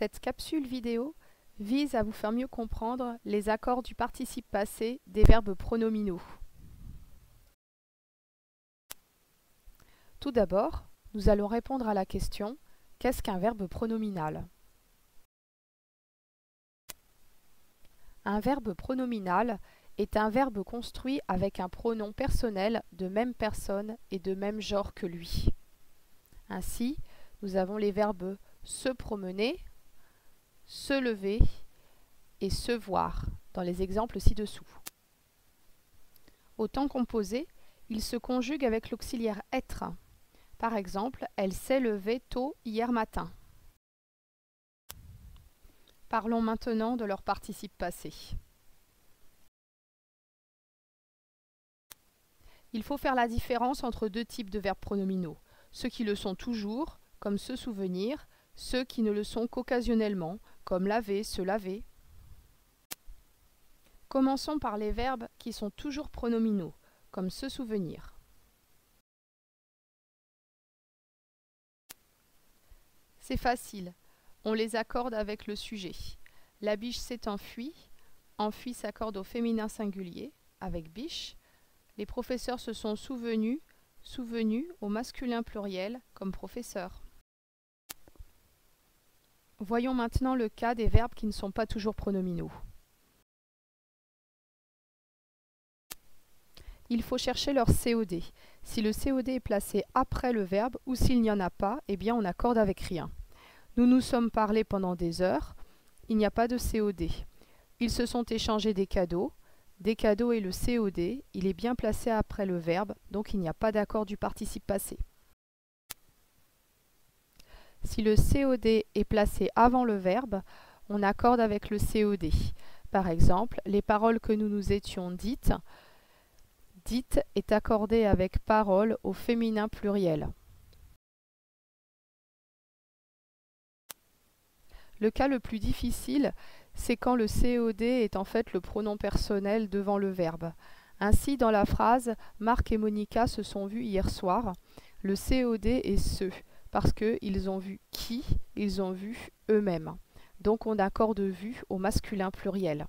Cette capsule vidéo vise à vous faire mieux comprendre les accords du participe passé des verbes pronominaux. Tout d'abord, nous allons répondre à la question « Qu'est-ce qu'un verbe pronominal ?» Un verbe pronominal est un verbe construit avec un pronom personnel de même personne et de même genre que lui. Ainsi, nous avons les verbes se promener, se lever et se voir dans les exemples ci-dessous. Au temps composé, il se conjugue avec l'auxiliaire être. Par exemple, elle s'est levée tôt hier matin. Parlons maintenant de leur participe passé. Il faut faire la différence entre deux types de verbes pronominaux, ceux qui le sont toujours, comme se souvenir, ceux qui ne le sont qu'occasionnellement, comme laver, se laver. Commençons par les verbes qui sont toujours pronominaux, comme se souvenir. C'est facile, on les accorde avec le sujet. La biche s'est enfuie, enfui s'accorde au féminin singulier, avec biche. Les professeurs se sont souvenus, souvenus au masculin pluriel, comme professeur. Voyons maintenant le cas des verbes qui ne sont pas toujours pronominaux. Il faut chercher leur COD. Si le COD est placé après le verbe ou s'il n'y en a pas, eh bien on accorde avec rien. Nous nous sommes parlé pendant des heures, il n'y a pas de COD. Ils se sont échangés des cadeaux et le COD, il est bien placé après le verbe, donc il n'y a pas d'accord du participe passé. Si le COD est placé avant le verbe, on accorde avec le COD. Par exemple, les paroles que nous nous étions dites, dites est accordé avec parole au féminin pluriel. Le cas le plus difficile, c'est quand le COD est en fait le pronom personnel devant le verbe. Ainsi, dans la phrase « Marc et Monica se sont vus hier soir », le COD est « ce », parce qu'ils ont vu qui, ils ont vu eux-mêmes. Donc on accorde vu au masculin pluriel.